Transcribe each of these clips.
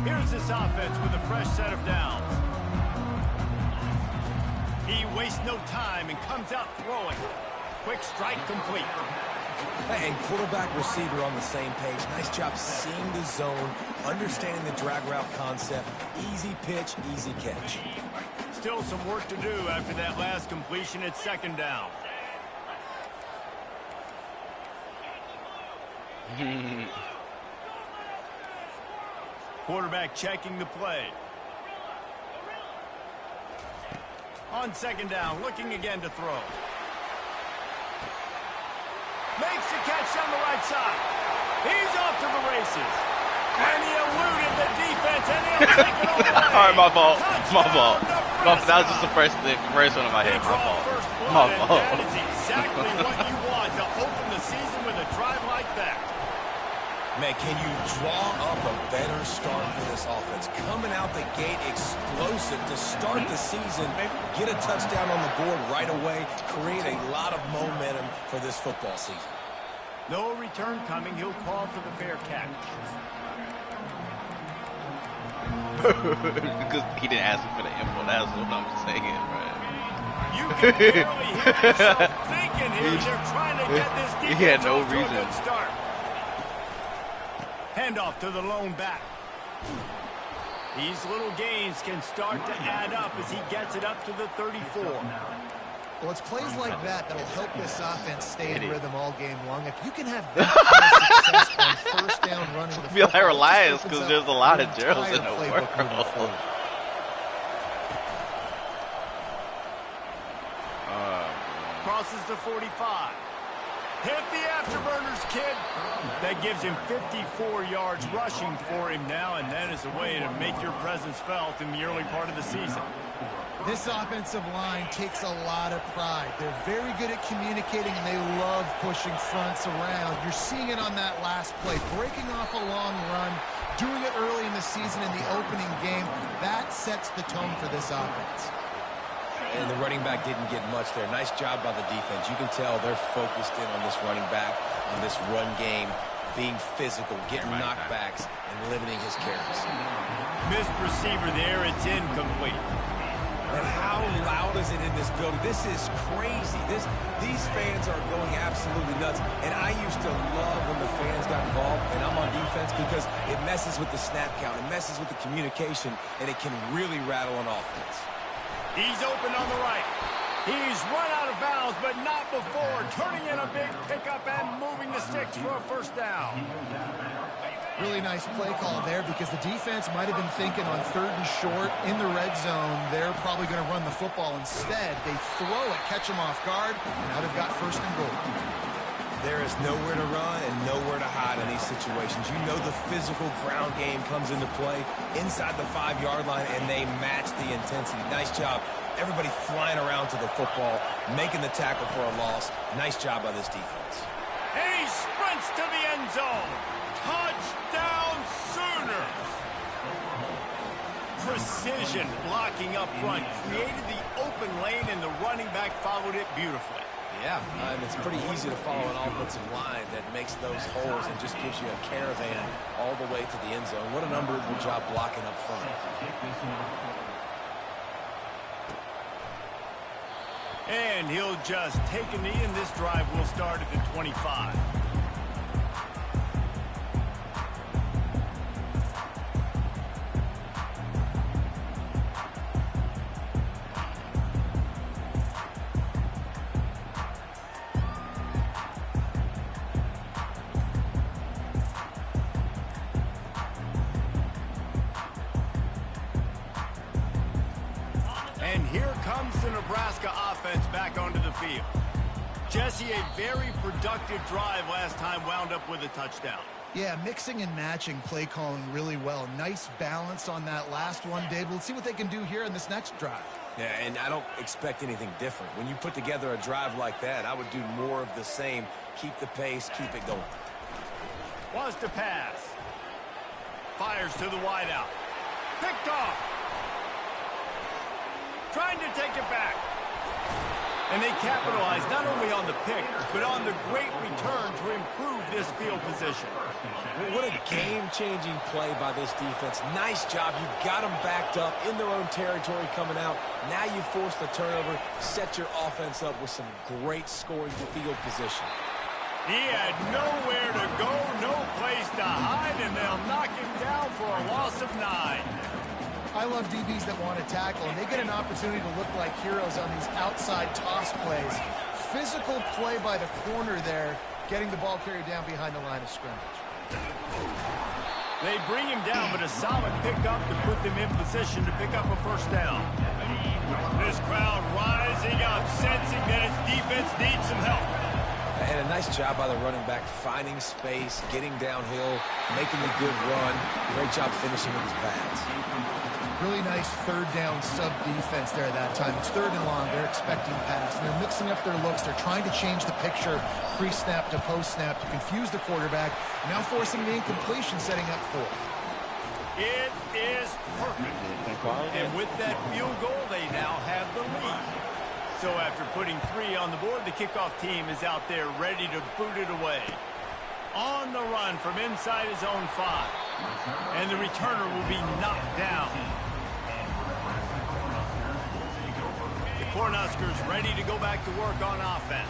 Here's this offense with a fresh set of downs. He wastes no time and comes out throwing. Quick strike complete. And quarterback, receiver on the same page. Nice job seeing the zone, understanding the drag route concept. Easy pitch, easy catch. Still some work to do after that last completion at second down. Quarterback checking the play. On second down, looking again to throw. Makes the catch on the right side. He's off to the races. And he eluded the defense, and he'll take it all the way. All right, my fault. My fault. That was just the first one in my head. My fault. My fault. That is exactly what you want to open the season with a drive like that. Man, can you draw up a better start for this offense? Coming out the gate explosive to start the season, get a touchdown on the board right away, create a lot of momentum for this football season. No return coming. He'll call for the fair catch. Because he didn't ask me for the info. That's what I'm saying, right? You can barely hear yourself thinking here. They're trying to get this defense He had no off to a reason. good start. Handoff to the lone back. These little gains can start to add up as he gets it up to the 34. Well, it's plays like that that'll help this offense stay in rhythm all game long. If you can have that kind of success on first down running the I feel like football, Reliance it just because opens there's up a lot of the Geralds in entire the playbook moving world. forward. Crosses the 45. Hit the afterburners, kid. That gives him 54 yards rushing for him now, and that is a way to make your presence felt in the early part of the season. This offensive line takes a lot of pride. They're very good at communicating, and they love pushing fronts around. You're seeing it on that last play, breaking off a long run, doing it early in the season in the opening game. That sets the tone for this offense. And the running back didn't get much there. Nice job by the defense. You can tell they're focused in on this running back, on this run game, being physical, getting knockbacks, and limiting his carries. Missed receiver there. It's incomplete. And how loud is it in this building? This is crazy. These fans are going absolutely nuts. And I used to love when the fans got involved, and I'm on defense, because it messes with the snap count. It messes with the communication, and it can really rattle an offense. He's open on the right. He's run out of bounds, but not before turning in a big pickup and moving the sticks for a first down. Really nice play call there, because the defense might have been thinking on 3rd and short in the red zone. They're probably going to run the football instead. They throw it, catch them off guard, and now they've got 1st and goal. There is nowhere to run and nowhere to hide in these situations. You know the physical ground game comes into play inside the 5-yard line, and they match the intensity. Nice job. Everybody flying around to the football, making the tackle for a loss. Nice job by this defense. And he sprints to the end zone. Touchdown Sooners. Precision blocking up front created the open lane, and the running back followed it beautifully. Yeah, it's pretty easy to follow an offensive line that makes those holes and just gives you a caravan all the way to the end zone. What an unbelievable job blocking up front. And he'll just take a knee, and this drive will start at the 25. And here comes the Nebraska offense back onto the field. Jesse, a very productive drive last time, wound up with a touchdown. Yeah, mixing and matching play calling really well. Nice balance on that last one, Dave. Let's see what they can do here in this next drive. Yeah, and I don't expect anything different. When you put together a drive like that, I would do more of the same. Keep the pace, keep it going. Was to pass. Fires to the wideout. Picked off. Trying to take it back. And they capitalized not only on the pick, but on the great return to improve this field position. What a game-changing play by this defense. Nice job. You got them backed up in their own territory coming out. Now you force the turnover, set your offense up with some great scoring field position. He had nowhere to go, no place to hide, and they'll knock him down for a loss of 9. I love DBs that want to tackle, and they get an opportunity to look like heroes on these outside toss plays. Physical play by the corner there, getting the ball carried down behind the line of scrimmage. They bring him down, but a solid pickup to put them in position to pick up a first down. This crowd rising up, sensing that its defense needs some help. And a nice job by the running back, finding space, getting downhill, making a good run. Great job finishing with his pads. Really nice third down sub defense there that time. It's 3rd and long. They're expecting pass, and they're mixing up their looks. They're trying to change the picture pre-snap to post-snap to confuse the quarterback. Now forcing the incompletion, setting up 4th. It is perfect. And with that field goal, they now have the lead. So after putting 3 on the board, the kickoff team is out there ready to boot it away. On the run from inside his own 5. And the returner will be knocked down. The Cornhuskers ready to go back to work on offense.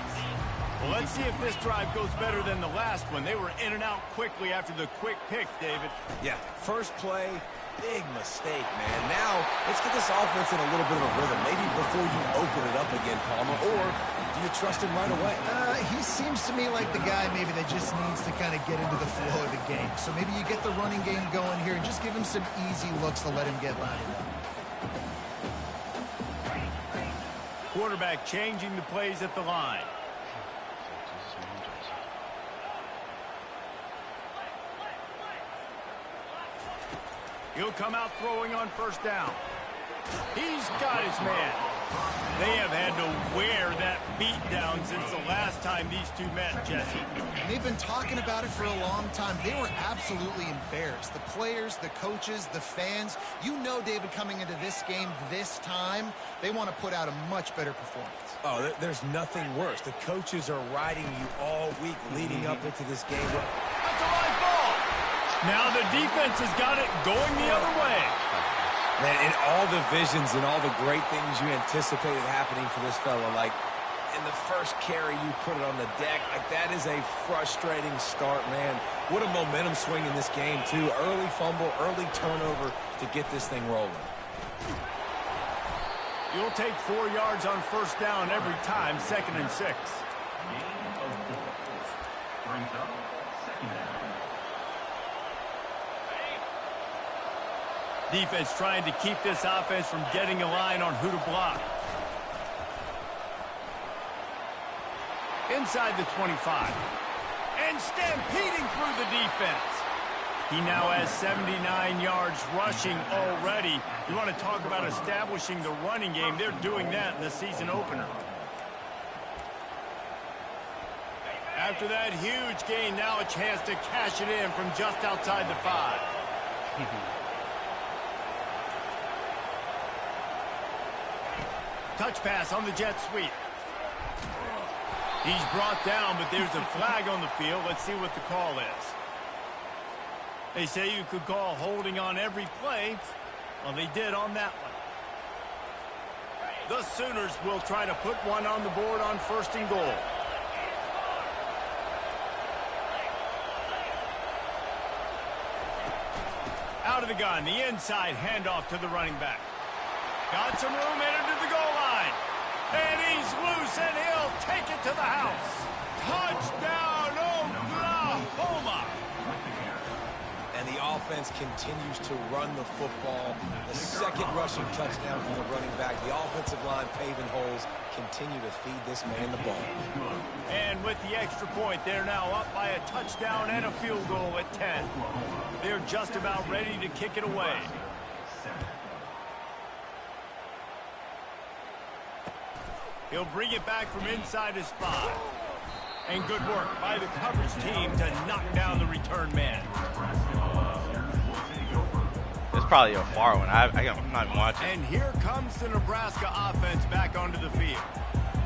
Well, let's see if this drive goes better than the last one. They were in and out quickly after the quick pick, David. Yeah, first play, big mistake, man. Now, let's get this offense in a little bit of a rhythm. Maybe before you open it up again, Palmer, or do you trust him right away? He seems to me like the guy maybe that just needs to kind of get into the flow of the game. So maybe you get the running game going here and just give him some easy looks to let him get by. Quarterback changing the plays at the line. He'll come out throwing on first down. He's got his man. They have had to wear that beat down since the last time these two met, Jesse. They've been talking about it for a long time. They were absolutely embarrassed. The players, the coaches, the fans. You know, David, coming into this game this time, they want to put out a much better performance. Oh, there's nothing worse. The coaches are riding you all week leading up into this game. That's a live ball. Now the defense has got it going the other way. Man, in all the visions and all the great things you anticipated happening for this fella, like in the first carry you put it on the deck, like that is a frustrating start, man. What a momentum swing in this game, too. Early fumble, early turnover to get this thing rolling. You'll take 4 yards on first down every time, 2nd and 6. Defense trying to keep this offense from getting a line on who to block. Inside the 25. And stampeding through the defense. He now has 79 yards rushing already. You want to talk about establishing the running game. They're doing that in the season opener. After that huge gain, now a chance to cash it in from just outside the 5. Touch pass on the jet sweep. He's brought down, but there's a flag on the field. Let's see what the call is. They say you could call holding on every play. Well, they did on that one. The Sooners will try to put one on the board on 1st and goal. Out of the gun, the inside handoff to the running back. Got some room headed to the goal line. And he's loose, and he'll take it to the house. Touchdown, Oklahoma! And the offense continues to run the football. The 2nd rushing touchdown from the running back. The offensive line paving holes. Continue to feed this man the ball. And with the extra point, they're now up by a touchdown and a field goal at 10. They're just about ready to kick it away. He'll bring it back from inside his 5. And good work by the coverage team to knock down the return man. It's probably a far one. I'm not even watching. And here comes the Nebraska offense back onto the field.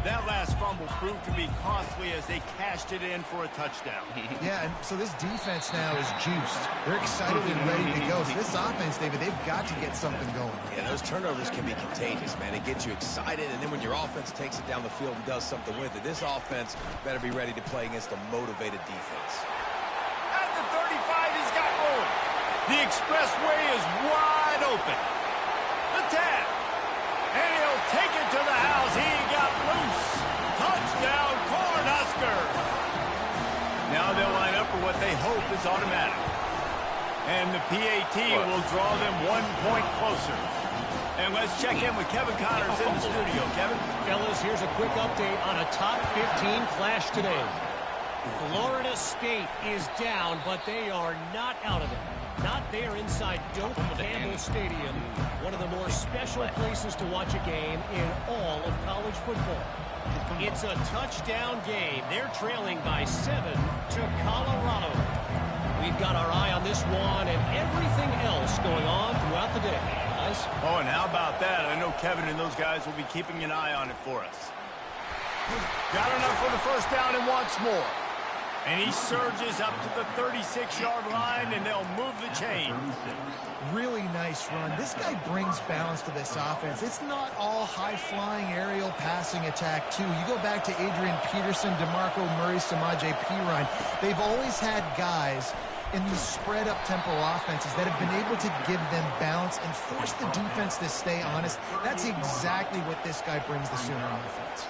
That last fumble proved to be costly as they cashed it in for a touchdown. Yeah, and so this defense now is juiced. They're excited and ready to go. So this offense, David, they've got to get something going. Yeah, those turnovers can be contagious, man. It gets you excited, and then when your offense takes it down the field and does something with it, this offense better be ready to play against a motivated defense. At the 35, he's got rolling. The expressway is wide open. The tap. And he'll take it to the house. He got loose. Touchdown, Cornhuskers. Now they'll line up for what they hope is automatic. And the PAT will draw them 1 point closer. And let's check in with Kevin Connors in the studio. Kevin? Fellas, here's a quick update on a top 15 clash today. Florida State is down, but they are not out of it. Not there inside Doak Campbell Stadium, one of the more special places to watch a game in all of college football. It's a touchdown game. They're trailing by 7 to Colorado. We've got our eye on this one and everything else going on throughout the day, guys. Oh, and how about that? I know Kevin and those guys will be keeping an eye on it for us. Got enough for the first down and wants more. And he surges up to the 36-yard line, and they'll move the chain. Really nice run. This guy brings balance to this offense. It's not all high-flying aerial passing attack, too. You go back to Adrian Peterson, DeMarco Murray, Samaje Perine. They've always had guys in these spread-up tempo offenses that have been able to give them balance and force the defense to stay honest. That's exactly what this guy brings the Sooner offense.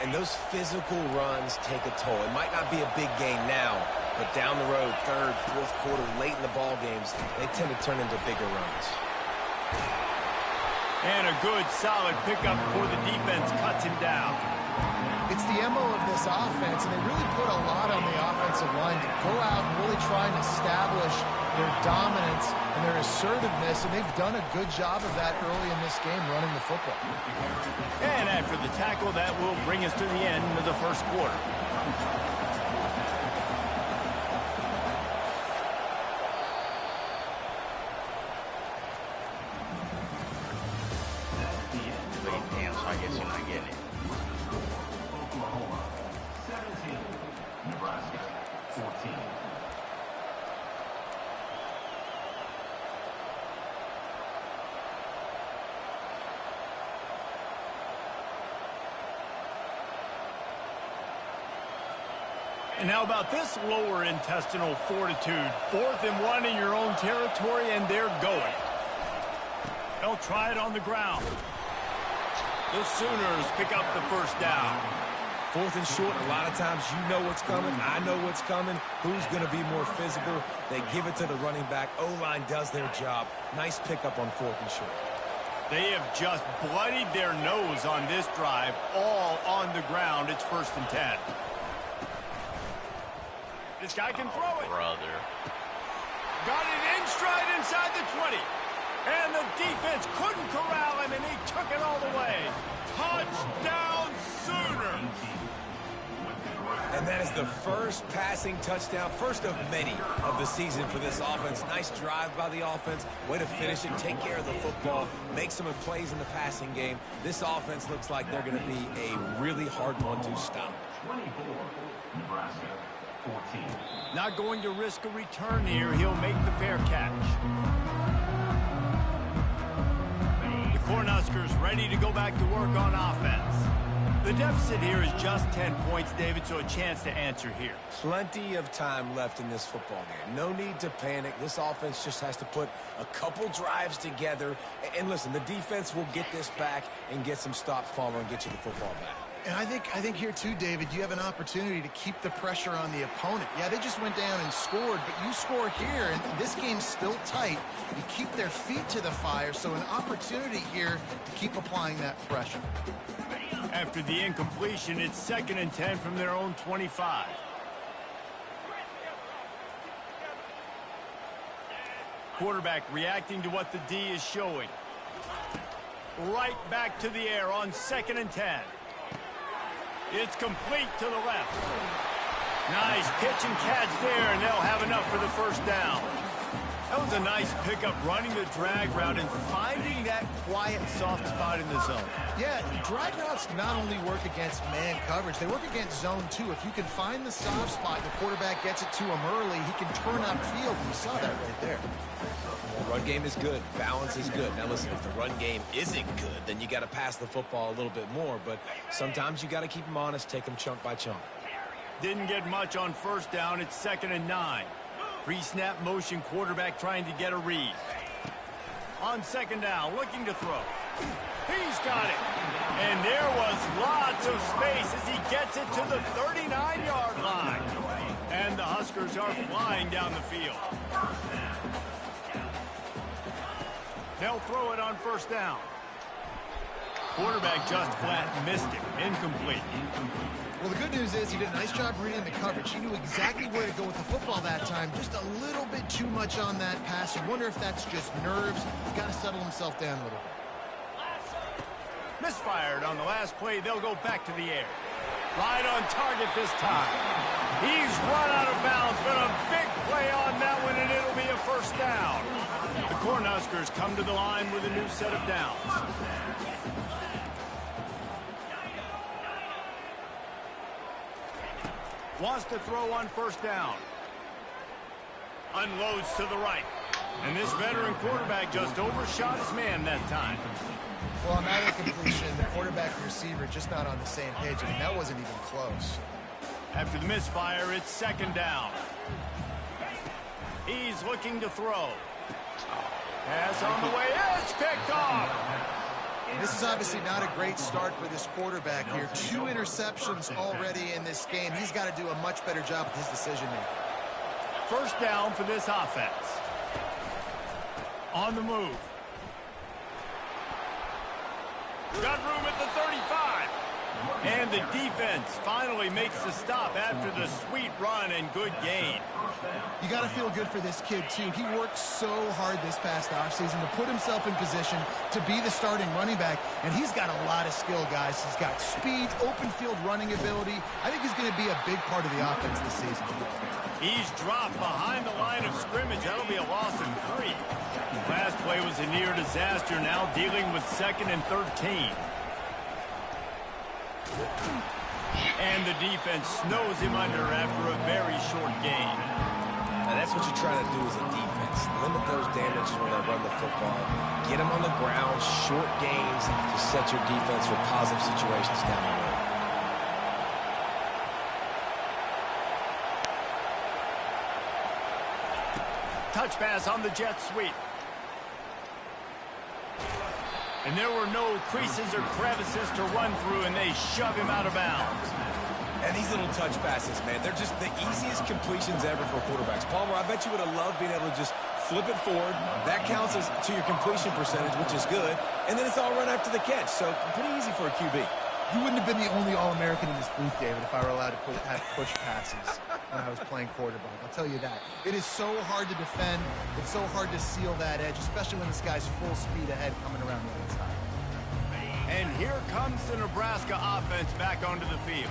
And those physical runs take a toll. It might not be a big gain now, but down the road, third, fourth quarter, late in the ball games, they tend to turn into bigger runs. And a good, solid pickup before the defense cuts him down. It's the MO of this offense, and they really put a lot on the offensive line to go out and really try and establish their dominance and their assertiveness, and they've done a good job of that early in this game, running the football. And after the tackle, that will bring us to the end of the first quarter. Damn, so I guess you're not getting it. Oklahoma 17, Nebraska 14. And how about this lower intestinal fortitude? 4th and 1 in your own territory, and they're going. They'll try it on the ground. The Sooners pick up the first down. 4th and short, a lot of times you know what's coming. I know what's coming. Who's going to be more physical? They give it to the running back. O-line does their job. Nice pickup on 4th and short. They have just bloodied their nose on this drive, all on the ground. It's 1st and 10. This guy can throw it. Brother. Got it in stride inside the 20. And the defense couldn't corral him, and he took it all the way. Touchdown, Sooner. And that is the first passing touchdown, first of many of the season for this offense. Nice drive by the offense. Way to finish it, take care of the football, make some plays in the passing game. This offense looks like they're going to be a really hard one to stop. 24, Nebraska 14. Not going to risk a return here. He'll make the fair catch. The Cornhuskers ready to go back to work on offense. The deficit here is just 10 points, David, so a chance to answer here. Plenty of time left in this football game. No need to panic. This offense just has to put a couple drives together. And listen, the defense will get this back and get some stops following and get you the football back. And I think here too, David, you have an opportunity to keep the pressure on the opponent. Yeah, they just went down and scored, but you score here, and this game's still tight. You keep their feet to the fire, so an opportunity here to keep applying that pressure. After the incompletion, it's 2nd and 10 from their own 25. Quarterback reacting to what the D is showing. Right back to the air on 2nd and 10. It's complete to the left. Nice pitch and catch there, and they'll have enough for the first down. That was a nice pickup, running the drag route and finding that quiet, soft spot in the zone. Yeah, drag routes not only work against man coverage, they work against zone too. If you can find the soft spot, the quarterback gets it to him early, he can turn upfield. You saw that right there. The run game is good. Balance is good. Now listen, if the run game isn't good, then you got to pass the football a little bit more. But sometimes you got to keep them honest, take them chunk by chunk. Didn't get much on first down. It's 2nd and 9. Pre-snap motion, quarterback trying to get a read. On 2nd down, looking to throw. He's got it. And there was lots of space as he gets it to the 39-yard line. And the Huskers are flying down the field. They'll throw it on 1st down. Quarterback just flat missed it. Incomplete. Well, the good news is he did a nice job reading the coverage. He knew exactly where to go with the football that time. Just a little bit too much on that pass. You wonder if that's just nerves. He's got to settle himself down a little bit. Misfired on the last play. They'll go back to the air. Right on target this time. He's run out of bounds, but a big play on that one, and it'll be a 1st down. The Cornhuskers come to the line with a new set of downs. Wants to throw on 1st down. Unloads to the right. And this veteran quarterback just overshot his man that time. Well, on that incompletion, the quarterback and receiver just not on the same page. I mean, that wasn't even close. After the misfire, it's 2nd down. He's looking to throw. Pass on the way. It's picked off. This is obviously not a great start for this quarterback here. 2 interceptions already in this game. He's got to do a much better job with his decision-making. 1st down for this offense. On the move. Got room at the 35. And the defense finally makes the stop after the sweet run and good gain. You got to feel good for this kid, too. He worked so hard this past offseason to put himself in position to be the starting running back, and he's got a lot of skill, guys. He's got speed, open field running ability. I think he's going to be a big part of the offense this season. He's dropped behind the line of scrimmage. That'll be a loss in 3. Last play was a near disaster, now dealing with 2nd and 13. And the defense snows him under after a very short gain. Now that's what you're trying to do as a defense. Limit those damages when they run the football. Get them on the ground, short gains to set your defense for positive situations down the road. Touch pass on the jet sweep. And there were no creases or crevices to run through, and they shove him out of bounds. And these little touch passes, man, they're just the easiest completions ever for quarterbacks. Palmer, I bet you would have loved being able to just flip it forward. That counts as to your completion percentage, which is good. And then it's all run after the catch, so pretty easy for a QB. You wouldn't have been the only All-American in this booth, David, if I were allowed to have push passes when I was playing quarterback. I'll tell you that. It is so hard to defend. It's so hard to seal that edge, especially when this guy's full speed ahead coming around the inside. And here comes the Nebraska offense back onto the field.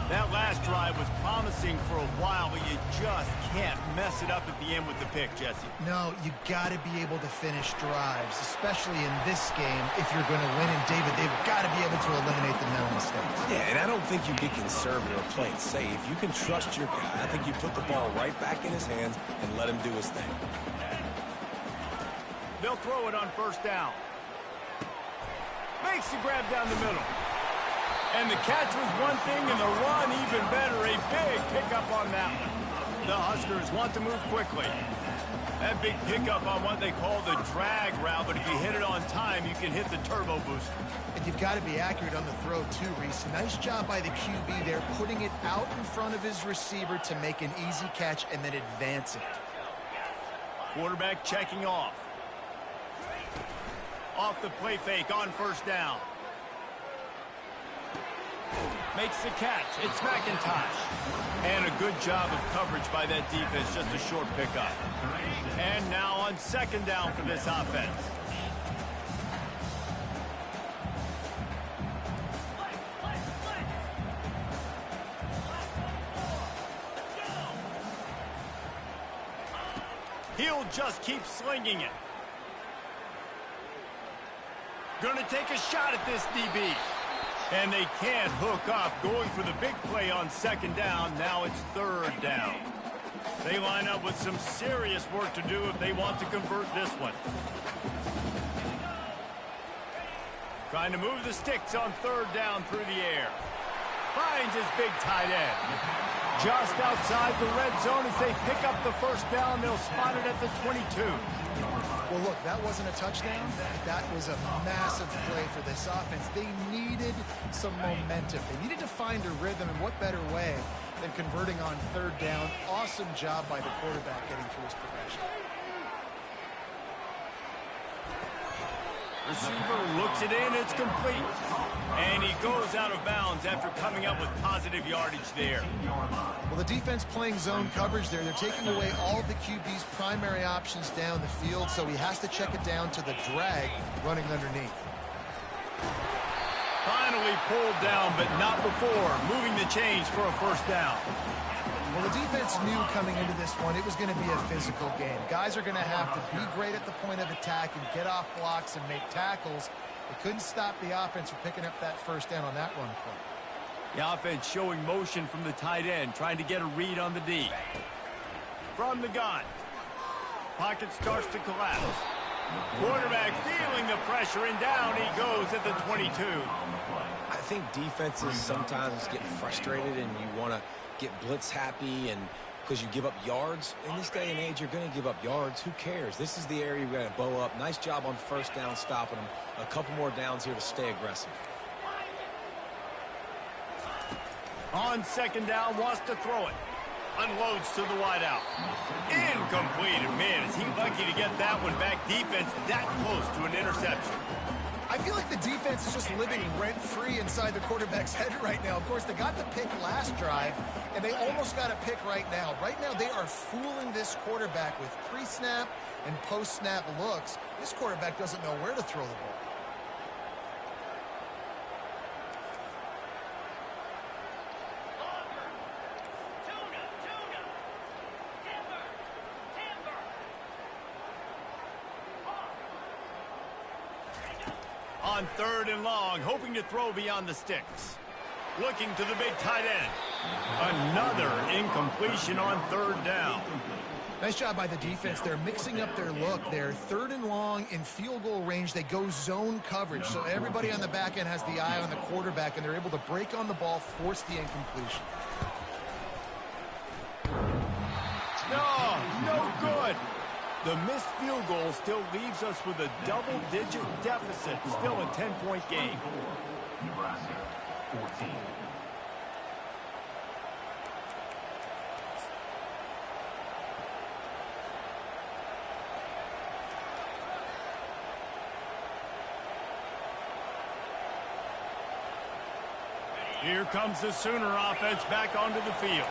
That last drive was promising for a while, but you just can't mess it up at the end with the pick, Jesse. No, you got to be able to finish drives, especially in this game if you're going to win. And, David, they've got to be able to eliminate the mental mistakes. Yeah, and I don't think you get conservative or play it safe. You can trust your guy. I think you put the ball right back in his hands and let him do his thing. They'll throw it on 1st down. Makes the grab down the middle. And the catch was one thing, and the run even better. A big pickup on that one. The Huskers want to move quickly. That big pickup on what they call the drag route, but if you hit it on time, you can hit the turbo booster. And you've got to be accurate on the throw, too, Reese. Nice job by the QB there, putting it out in front of his receiver to make an easy catch and then advance it. Quarterback checking off. Off the play fake on 1st down. Makes the catch. It's McIntosh. And a good job of coverage by that defense. Just a short pickup. And now on 2nd down for this offense. He'll just keep slinging it. Gonna take a shot at this DB. And they can't hook up, going for the big play on second down. Now it's third down. They line up with some serious work to do if they want to convert this one. Trying to move the sticks on third down through the air. Finds his big tight end. Just outside the red zone as they pick up the first down. They'll spot it at the 22. Well, look, that wasn't a touchdown. That was a massive play for this offense. They needed some momentum. They needed to find a rhythm, and what better way than converting on third down. Awesome job by the quarterback getting through his progression. Receiver looks it in, it's complete. And he goes out of bounds after coming up with positive yardage there. Well, the defense playing zone coverage there. They're taking away all of the QB's primary options down the field, so he has to check it down to the drag running underneath. Finally pulled down, but not before. Moving the chains for a first down. Well, the defense knew coming into this one it was going to be a physical game. Guys are going to have to be great at the point of attack and get off blocks and make tackles. They couldn't stop the offense from picking up that first down on that run play. The offense showing motion from the tight end, trying to get a read on the D. From the gun. Pocket starts to collapse. Quarterback feeling the pressure, and down he goes at the 22. I think defenses sometimes get frustrated and you want to get blitz happy and because you give up yards. In this day and age, you're going to give up yards. Who cares? This is the area we're going to bow up. Nice job on first down stopping them. A couple more downs here to stay aggressive. On second down, wants to throw it. Unloads to the wideout. Incomplete. And man, is he lucky to get that one back. Defense that close to an interception. I feel like the defense is just living rent-free inside the quarterback's head right now. Of course, they got the pick last drive, and they almost got a pick right now. Right now, they are fooling this quarterback with pre-snap and post-snap looks. This quarterback doesn't know where to throw the ball. On third and long, hoping to throw beyond the sticks. Looking to the big tight end. Another incompletion on third down. Nice job by the defense. They're mixing up their look. They're third and long in field goal range. They go zone coverage, so everybody on the back end has the eye on the quarterback, and they're able to break on the ball, force the incompletion. No good. The missed field goal still leaves us with a double-digit deficit. Still a 10-point game. Nebraska, 14. Here comes the Sooner offense back onto the field.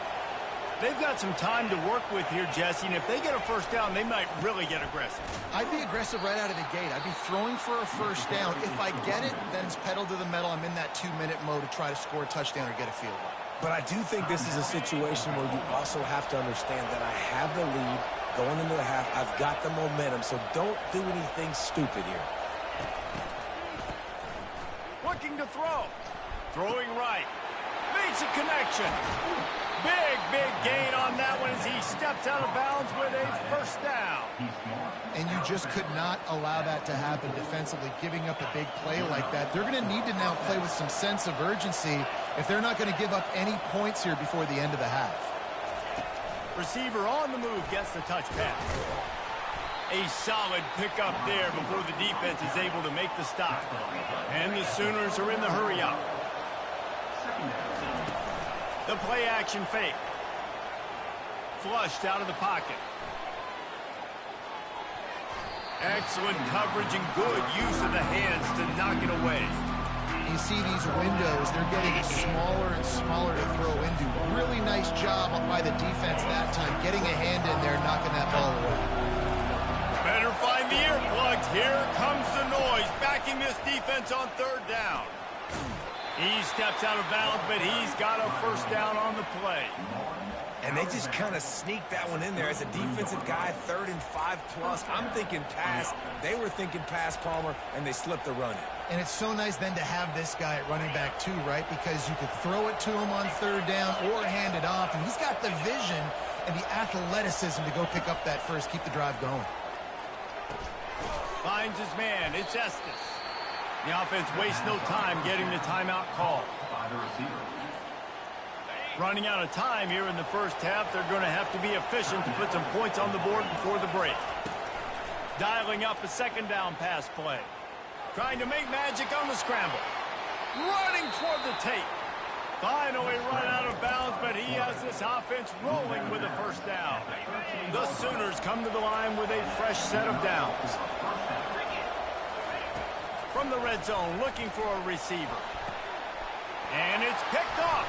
They've got some time to work with here, Jesse, and if they get a first down, they might really get aggressive. I'd be aggressive right out of the gate. I'd be throwing for a first down. If I get it, then it's pedal to the metal. I'm in that 2-minute mode to try to score a touchdown or get a field goal. But I do think this is a situation where you also have to understand that I have the lead going into the half. I've got the momentum, so don't do anything stupid here. Looking to throw. Throwing right. Makes a connection. Big gain on that one as he steps out of bounds with a first down. And you just could not allow that to happen defensively, giving up a big play like that. They're going to need to now play with some sense of urgency if they're not going to give up any points here before the end of the half. Receiver on the move gets the touch pass. A solid pickup there before the defense is able to make the stop. And the Sooners are in the hurry up. The play action fake. Flushed out of the pocket. Excellent coverage and good use of the hands to knock it away. You see these windows, they're getting smaller and smaller to throw into. Really nice job by the defense that time, getting a hand in there, knocking that ball away. Better find the earplugs. Here comes the noise, backing this defense on third down. He steps out of bounds, but he's got a first down on the play. And they just kind of sneaked that one in there. As a defensive guy, 3rd and 5+. I'm thinking pass. They were thinking pass, Palmer, and they slipped the run in. And it's so nice then to have this guy at running back too, right? Because you could throw it to him on 3rd down or hand it off. And he's got the vision and the athleticism to go pick up that first, keep the drive going. Finds his man. It's Estes. The offense wastes no time getting the timeout call. By the receiver. Running out of time here in the first half. They're going to have to be efficient to put some points on the board before the break. Dialing up a 2nd down pass play. Trying to make magic on the scramble. Running toward the tape. Finally run out of bounds, but he has this offense rolling with a 1st down. The Sooners come to the line with a fresh set of downs. From the red zone, looking for a receiver. And it's picked off.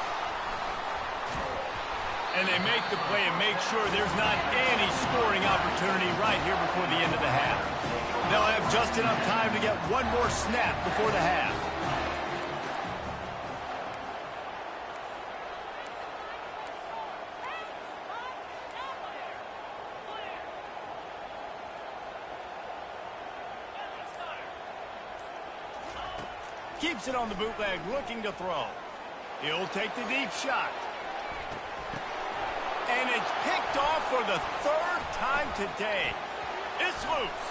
And they make the play and make sure there's not any scoring opportunity right here before the end of the half. They'll have just enough time to get one more snap before the half. Keeps it on the bootleg, looking to throw. He'll take the deep shot. And it's picked off for the 3rd time today. It's loose.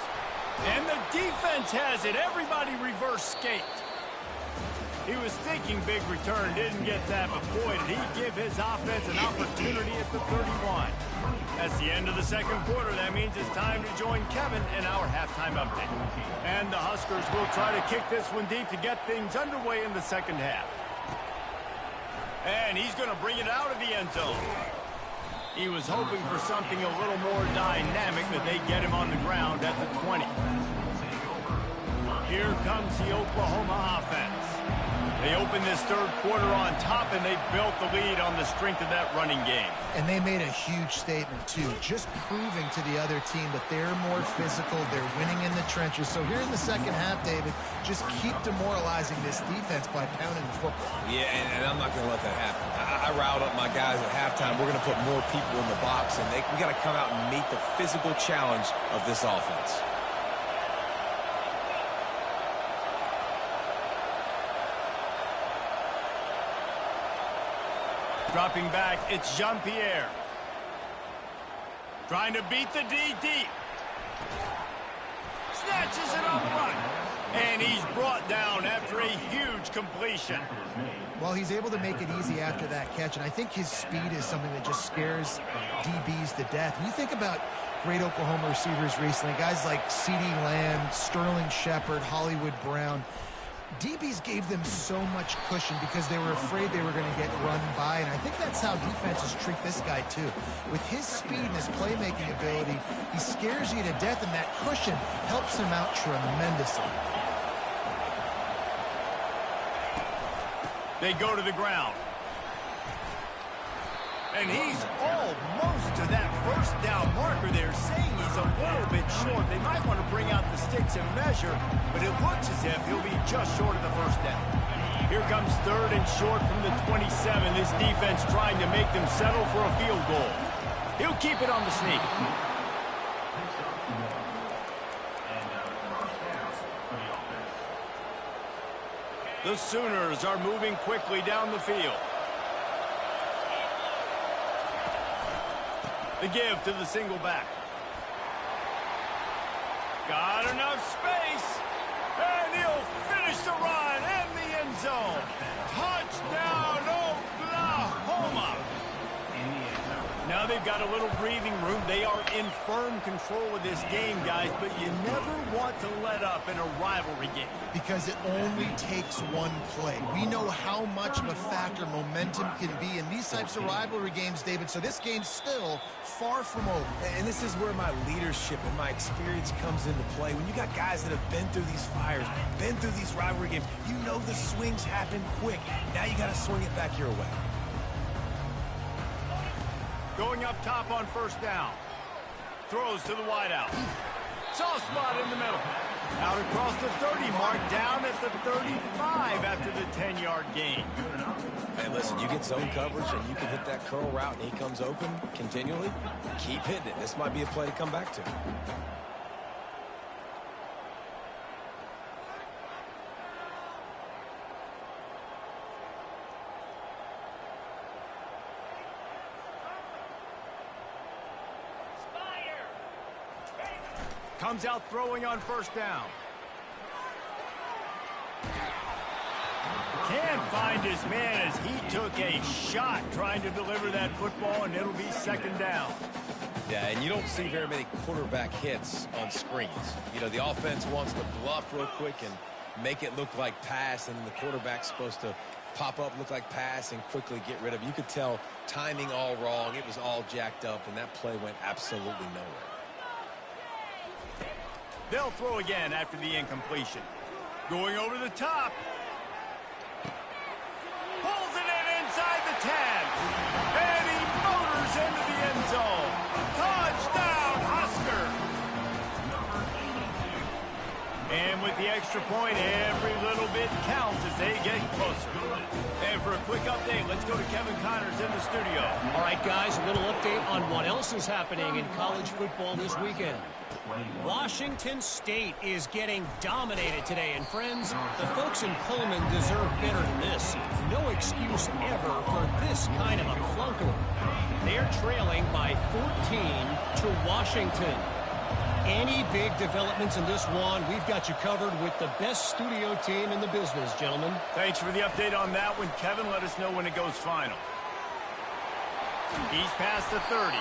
And the defense has it. Everybody reverse skate. He was thinking big return, didn't get that, but boy, did he give his offense an opportunity at the 31. That's the end of the 2nd quarter. That means it's time to join Kevin in our halftime update. And the Huskers will try to kick this one deep to get things underway in the 2nd half. And he's going to bring it out of the end zone. He was hoping for something a little more dynamic, but they get him on the ground at the 20. Here comes the Oklahoma offense. They opened this 3rd quarter on top, and they built the lead on the strength of that running game. And they made a huge statement, too, just proving to the other team that they're more physical, they're winning in the trenches. So here in the 2nd half, David, just keep demoralizing this defense by pounding the football. Yeah, and I'm not going to let that happen. I riled up my guys at halftime. We're going to put more people in the box, and we got to come out and meet the physical challenge of this offense. Dropping back, it's Jean-Pierre. Trying to beat the D deep. Snatches it on the run. And he's brought down after a huge completion. Well, he's able to make it easy after that catch, and I think his speed is something that just scares DBs to death. When you think about great Oklahoma receivers recently, guys like CeeDee Lamb, Sterling Shepard, Hollywood Brown, DBs gave them so much cushion because they were afraid they were going to get run by, and I think that's how defenses treat this guy too. With his speed and his playmaking ability, he scares you to death, and that cushion helps him out tremendously. They go to the ground. And he's almost to that 1st down marker there, saying he's a little bit short. They might want to bring out the sticks and measure, but it looks as if he'll be just short of the 1st down. Here comes 3rd and short from the 27. This defense trying to make them settle for a field goal. He'll keep it on the sneak. The Sooners are moving quickly down the field. The give to the single back. Got enough space. And he'll finish the run in the end zone. Touchdown, Oklahoma. Now they've got a little breathing room. They are in firm control of this game, guys, but you never want to let up in a rivalry game. Because it only takes one play. We know how much of a factor momentum can be in these types of rivalry games, David, so this game's still far from over. And this is where my leadership and my experience comes into play. When you got guys that have been through these fires, been through these rivalry games, you know the swings happen quick. Now you got to swing it back your way. Going up top on 1st down. Throws to the wideout. Soft spot in the middle. Out across the 30 mark, down at the 35 after the 10-yard gain. Hey, listen, you get zone coverage and you can hit that curl route and he comes open continually, keep hitting it. This might be a play to come back to. Comes out throwing on first down. Can't find his man as he took a shot trying to deliver that football, and it'll be second down. Yeah, and you don't see very many quarterback hits on screens. You know, the offense wants to bluff real quick and make it look like pass, and the quarterback's supposed to pop up, look like pass, and quickly get rid of it. You could tell timing all wrong. It was all jacked up, and that play went absolutely nowhere. They'll throw again after the incompletion. Going over the top. Pulls it in inside the 10. And he motors into the end zone. Touchdown, Husker. And with the extra point, every little bit counts as they get closer. And for a quick update, let's go to Kevin Connors in the studio. All right, guys, a little update on what else is happening in college football this weekend. Washington State is getting dominated today, and friends, the folks in Pullman deserve better than this. No excuse ever for this kind of a clunker. They're trailing by 14 to Washington. Any big developments in this one, we've got you covered with the best studio team in the business, gentlemen. Thanks for the update on that one, Kevin. Let us know when it goes final. He's past the 30,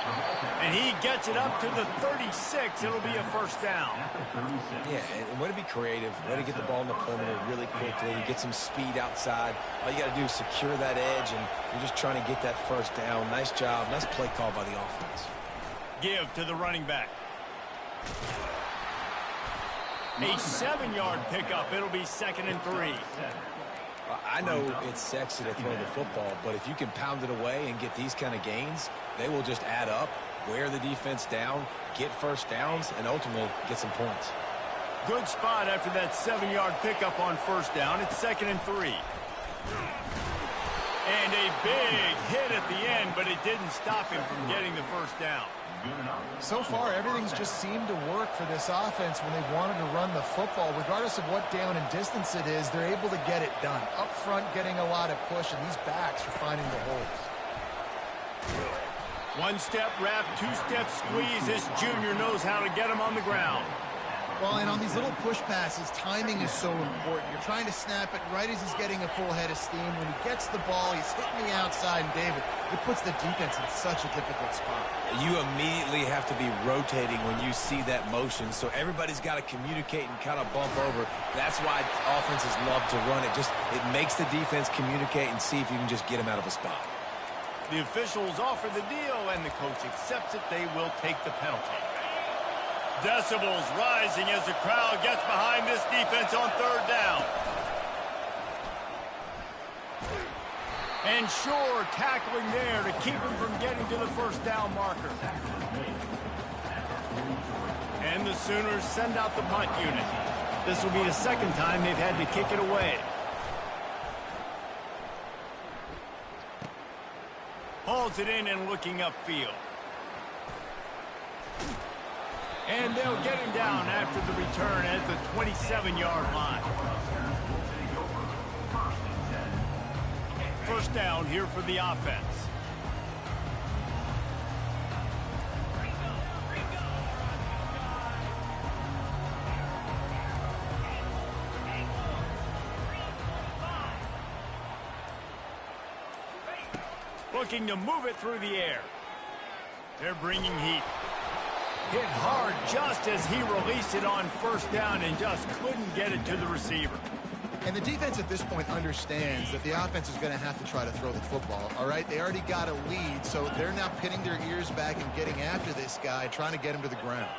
and he gets it up to the 36. It'll be a first down. Yeah, and way to be creative, way to get the ball in the perimeter really quickly, get some speed outside. All you got to do is secure that edge, and you're just trying to get that first down. Nice job. Nice play call by the offense. Give to the running back. A 7-yard pickup. It'll be 2nd and 3. I know it's sexy to throw the football, but if you can pound it away and get these kind of gains, they will just add up, wear the defense down, get first downs, and ultimately get some points. Good spot after that 7-yard pickup on first down. It's 2nd and 3. And a big hit at the end, but it didn't stop him from getting the first down. So far, everything's just seemed to work for this offense when they've wanted to run the football. Regardless of what down and distance it is, they're able to get it done. Up front, getting a lot of push, and these backs are finding the holes. One-step wrap, two-step squeeze. This junior knows how to get him on the ground. Well, and on these little push passes, timing is so important. You're trying to snap it right as he's getting a full head of steam. When he gets the ball, he's hitting the outside, and David, it puts the defense in such a difficult spot. You immediately have to be rotating when you see that motion, so everybody's got to communicate and kind of bump over. That's why offenses love to run it. It makes the defense communicate and see if you can just get him out of a spot. The officials offer the deal, and the coach accepts it. They will take the penalty. Decibels rising as the crowd gets behind this defense on third down. And Shore tackling there to keep him from getting to the first down marker. And the Sooners send out the punt unit. This will be the second time they've had to kick it away. Hauls it in and looking upfield. And they'll get him down after the return at the 27-yard line. First down here for the offense. Looking to move it through the air. They're bringing heat. Hit hard just as he released it on first down and just couldn't get it to the receiver. And the defense at this point understands that the offense is going to have to try to throw the football, all right? They already got a lead, so they're now pinning their ears back and getting after this guy, trying to get him to the ground.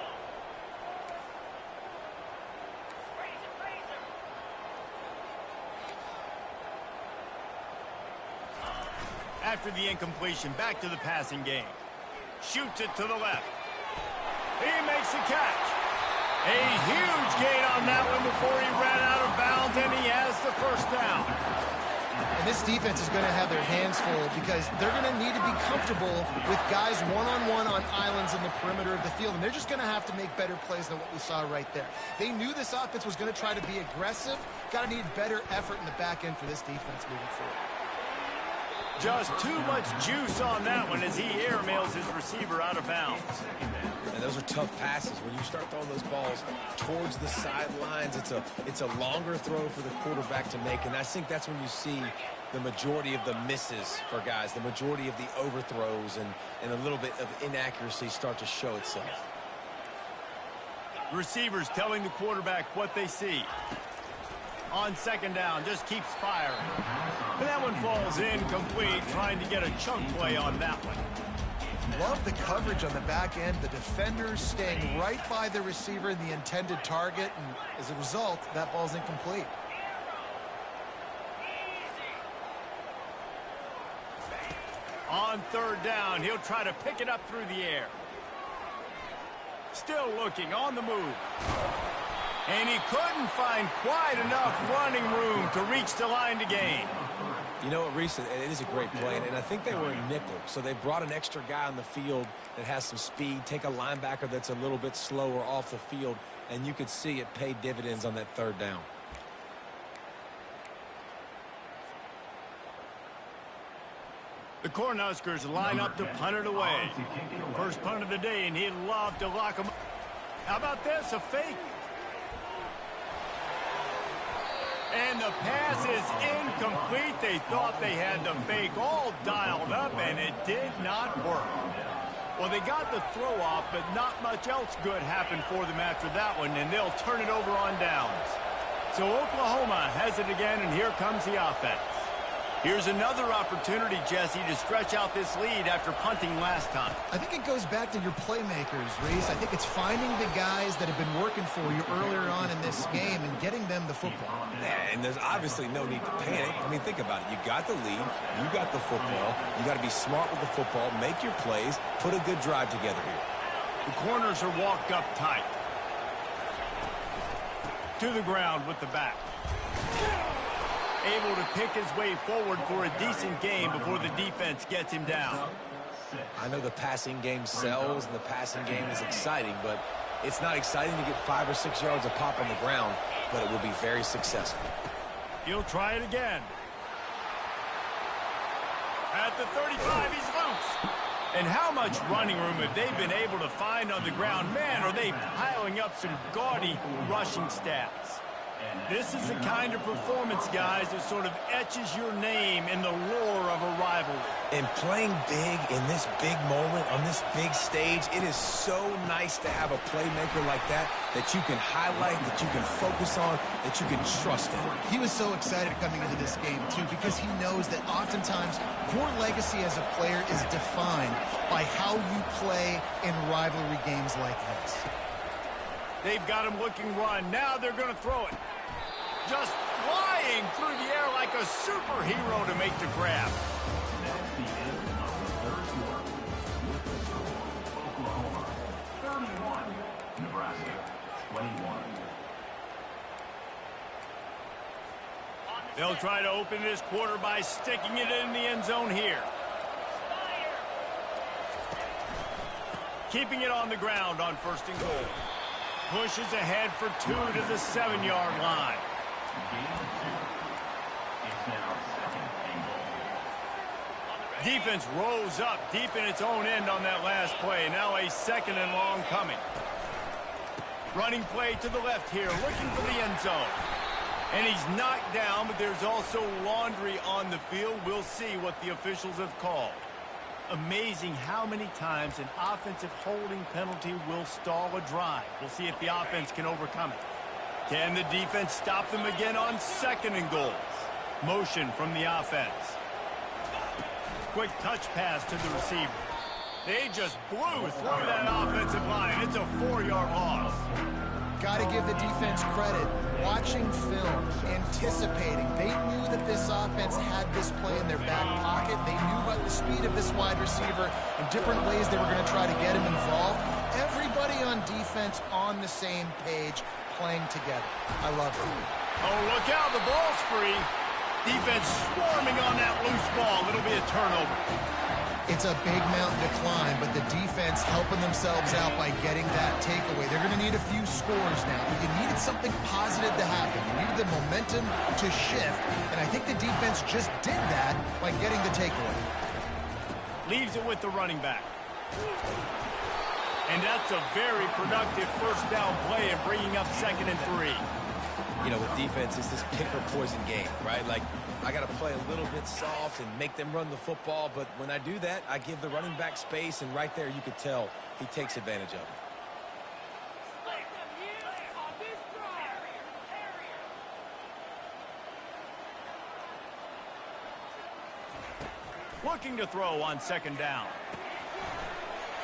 After the incompletion, back to the passing game. Shoots it to the left. He makes the catch. A huge gain on on that one before he ran out of bounds, and he has the first down. And this defense is going to have their hands full because they're going to need to be comfortable with guys one-on-one on islands in the perimeter of the field, and they're just going to have to make better plays than what we saw right there. They knew this offense was going to try to be aggressive. Got to need better effort in the back end for this defense moving forward. Just too much juice on that one as he airmails his receiver out of bounds. And those are tough passes. When you start throwing those balls towards the sidelines, it's a longer throw for the quarterback to make, and I think that's when you see the majority of the misses for guys, the majority of the overthrows and a little bit of inaccuracy start to show itself. Receivers telling the quarterback what they see. On second down, just keeps firing. And that one falls incomplete, trying to get a chunk play on that one. Love the coverage on the back end. The defenders staying right by the receiver and the intended target, and as a result, that ball's incomplete. On third down, he'll try to pick it up through the air. Still looking, on the move. And he couldn't find quite enough running room to reach the line to gain. You know what, Reese, it is a great play, and I think they were in nickel, so they brought an extra guy on the field that has some speed, take a linebacker that's a little bit slower off the field, and you could see it pay dividends on that third down. The Cornhuskers line up to punt it away. First punt of the day, and he'd love to lock him up. How about this, a fake? And the pass is incomplete. They thought they had the fake all dialed up, and it did not work. Well, they got the throw off, but not much else good happened for them after that one, and they'll turn it over on downs. So Oklahoma has it again, and here comes the offense. Here's another opportunity, Jesse, to stretch out this lead after punting last time. I think it goes back to your playmakers, Reese. I think it's finding the guys that have been working for you earlier on in this game and getting them the football. And there's obviously no need to panic. I mean, think about it. You got the lead. You got the football. You got to be smart with the football. Make your plays. Put a good drive together here. The corners are walked up tight. To the ground with the back. Able to pick his way forward for a decent game before the defense gets him down. I know the passing game sells and the passing game is exciting, but it's not exciting to get 5 or 6 yards a pop on the ground, but it will be very successful. He'll try it again. At the 35, he's loose. And how much running room have they been able to find on the ground? Man, are they piling up some gaudy rushing stats. This is the kind of performance, guys, that sort of etches your name in the lore of a rivalry. And playing big in this big moment, on this big stage, it is so nice to have a playmaker like that you can highlight, that you can focus on, that you can trust in. He was so excited coming into this game, too, because he knows that oftentimes your legacy as a player is defined by how you play in rivalry games like this. They've got him looking run. Now they're going to throw it. Just flying through the air like a superhero to make the grab. That's the end of the third quarter. Oklahoma 31, Nebraska 21. They'll try to open this quarter by sticking it in the end zone here. Keeping it on the ground on first and goal. Pushes ahead for 2 to the 7-yard line. It's now second and goal. Defense rose up deep in its own end on that last play. Now a second and long coming. Running play to the left here, looking for the end zone. And he's knocked down, but there's also laundry on the field. We'll see what the officials have called. Amazing how many times an offensive holding penalty will stall a drive. We'll see if the offense can overcome it. Can the defense stop them again on second and goal? Motion from the offense. Quick touch pass to the receiver. They just blew through that offensive line. It's a 4-yard loss. Got to give the defense credit. Watching film, anticipating. They knew that this offense had this play in their back pocket. They knew about the speed of this wide receiver and different ways they were going to try to get him involved. Everybody on defense on the same page. playing together. I love it. Oh, look out. The ball's free. Defense swarming on that loose ball. It'll be a turnover. It's a big mountain to climb, but the defense helping themselves out by getting that takeaway. They're going to need a few scores now. But you needed something positive to happen. You needed the momentum to shift, and I think the defense just did that by getting the takeaway. Leaves it with the running back. And that's a very productive first down play and bringing up 2nd and 3. You know, with defense, it's this pick or poison game, right? Like, I got to play a little bit soft and make them run the football, but when I do that, I give the running back space, and right there you could tell he takes advantage of it. Looking to throw on 2nd down.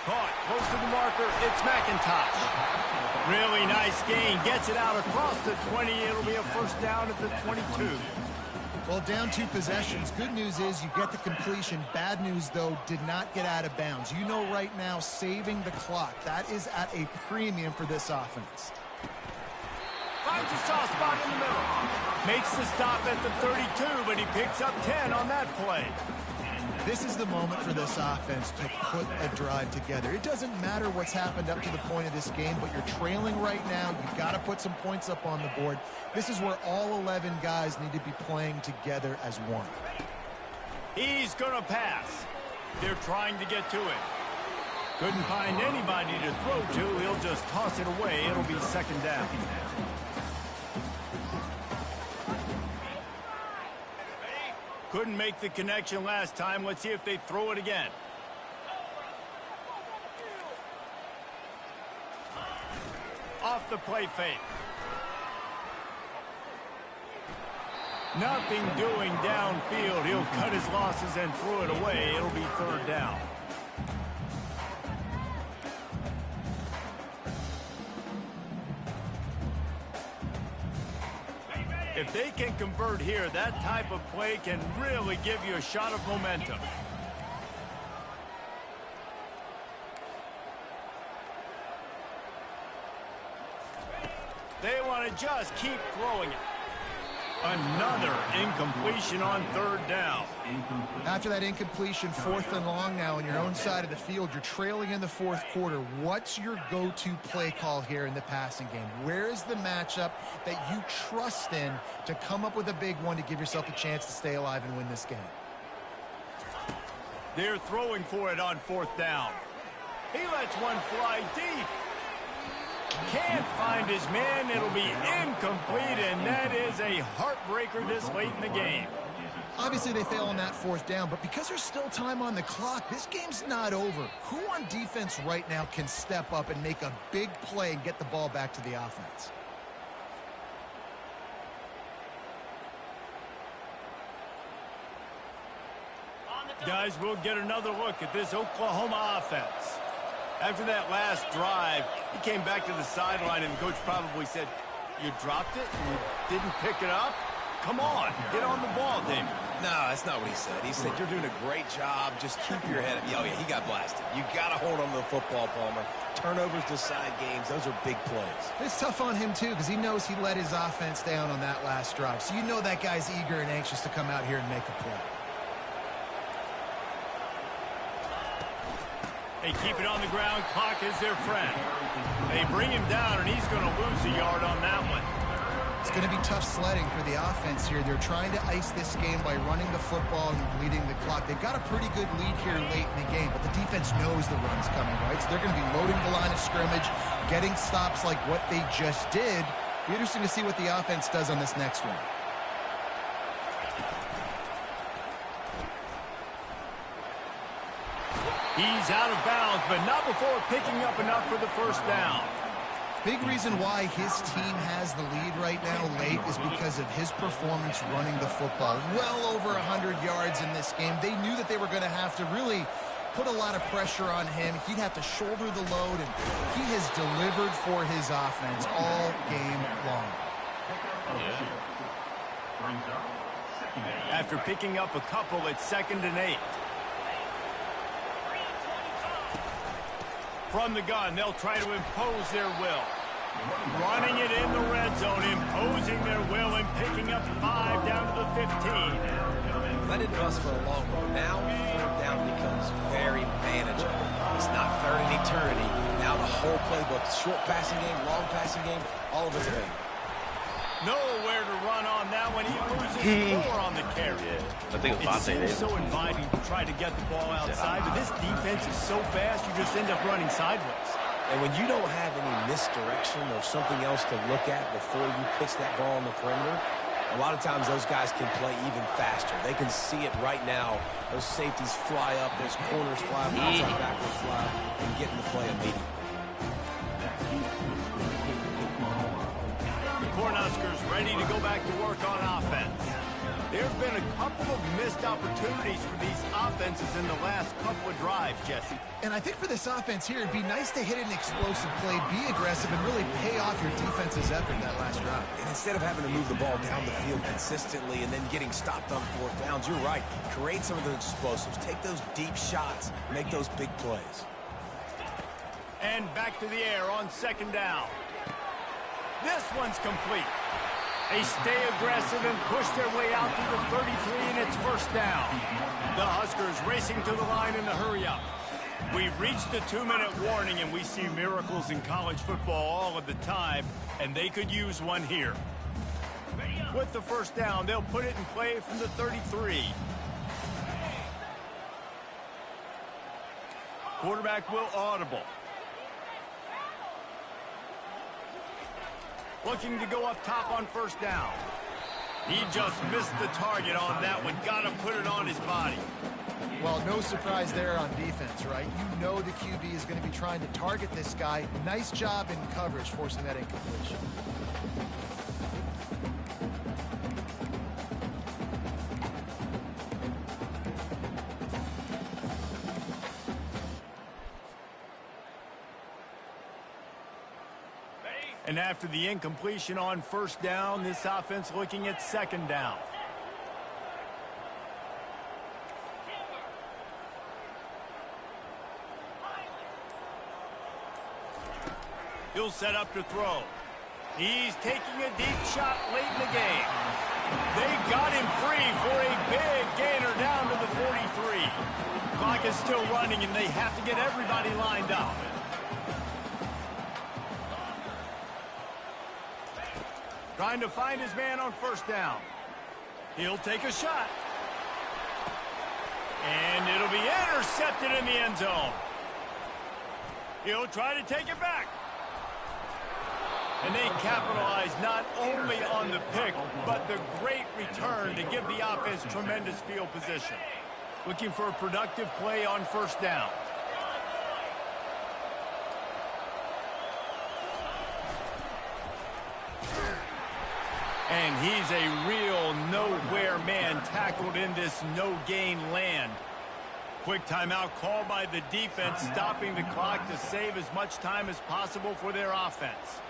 Caught close to the marker. It's McIntosh. Really nice gain. Gets it out across the 20. It'll be a first down at the 22. Well, down 2 possessions. Good news is you get the completion. Bad news, though, did not get out of bounds. You know right now, saving the clock. That is at a premium for this offense. Finds a soft spot in the middle. Makes the stop at the 32, but he picks up 10 on that play. This is the moment for this offense to put a drive together. It doesn't matter what's happened up to the point of this game, but you're trailing right now. You've got to put some points up on the board. This is where all 11 guys need to be playing together as one. He's going to pass. They're trying to get to it. Couldn't find anybody to throw to. He'll just toss it away. It'll be 2nd down. Couldn't make the connection last time. Let's see if they throw it again. Off the play fake. Nothing doing downfield. He'll cut his losses and throw it away. It'll be 3rd down. If they can convert here, that type of play can really give you a shot of momentum. They want to just keep throwing it. Another incompletion on 3rd down. After that incompletion, 4th and long now on your own side of the field, you're trailing in the 4th quarter. What's your go-to play call here in the passing game? Where is the matchup that you trust in to come up with a big one to give yourself a chance to stay alive and win this game? They're throwing for it on 4th down. He lets one fly deep. Can't find his man. It'll be incomplete, and that is a heartbreaker this late in the game. Obviously, they fail on that 4th down, but because there's still time on the clock, this game's not over. Who on defense right now can step up and make a big play and get the ball back to the offense? Guys, we'll get another look at this Oklahoma offense. After that last drive, he came back to the sideline, and the coach probably said, "You dropped it and you didn't pick it up? Come on, get on the ball, David." No, that's not what he said. He said, "You're doing a great job. Just keep your head up." Oh, yeah, he got blasted. You got to hold on to the football, Palmer. Turnovers decide games. Those are big plays. It's tough on him, too, because he knows he let his offense down on that last drive. So you know that guy's eager and anxious to come out here and make a play. They keep it on the ground. Clock is their friend. They bring him down, and he's going to lose a yard on that one. It's going to be tough sledding for the offense here. They're trying to ice this game by running the football and bleeding the clock. They've got a pretty good lead here late in the game, but the defense knows the run's coming, right? So they're going to be loading the line of scrimmage, getting stops like what they just did. Be interesting to see what the offense does on this next one. He's out of bounds, but not before picking up enough for the first down. Big reason why his team has the lead right now late is because of his performance running the football. Well over 100 yards in this game. They knew that they were going to have to really put a lot of pressure on him. He'd have to shoulder the load, and he has delivered for his offense all game long. After picking up a couple, it's 2nd and 8. From the gun, they'll try to impose their will. Running it in the red zone, imposing their will and picking up 5 down to the 15. That didn't bust for a long one. Now, third down becomes very manageable. It's not third in eternity. Now the whole playbook, short passing game, long passing game, all of it's available. Nowhere to run on that one. He loses 4 on the carry. Yeah, I think it was It Vontae seems Davis. so inviting to try to get the ball outside, but this defense is so fast, you just end up running sideways. And when you don't have any misdirection or something else to look at before you pitch that ball on the perimeter, a lot of times those guys can play even faster. They can see it right now. Those safeties fly up, those corners fly up, outside backward fly, and get in the play immediately. The Cornhuskers ready to go back to work on offense. There have been a couple of missed opportunities for these offenses in the last couple of drives, Jesse. And I think for this offense here, it'd be nice to hit an explosive play, be aggressive, and really pay off your defense's effort that last drive. And instead of having to move the ball down the field consistently and then getting stopped on fourth downs, you're right. Create some of those explosives. Take those deep shots. Make those big plays. And back to the air on second down. This one's complete. They stay aggressive and push their way out to the 33, and it's first down. The Huskers racing to the line in the hurry-up. We've reached the 2-minute warning, and we see miracles in college football all of the time, and they could use one here. With the first down, they'll put it in play from the 33. Quarterback will audible. Looking to go up top on first down. He just missed the target on that one. Got to put it on his body. Well, no surprise there on defense, right? You know the QB is going to be trying to target this guy. Nice job in coverage, forcing that incompletion. And after the incompletion on first down, this offense looking at second down. He'll set up to throw. He's taking a deep shot late in the game. They got him free for a big gainer down to the 43. Clock is still running, and they have to get everybody lined up. Trying to find his man on first down. He'll take a shot. And it'll be intercepted in the end zone. He'll try to take it back. And they capitalize not only on the pick, but the great return to give the offense tremendous field position. Looking for a productive play on first down. And he's a real nowhere man tackled in this no-gain land. Quick timeout called by the defense, stopping the clock to save as much time as possible for their offense.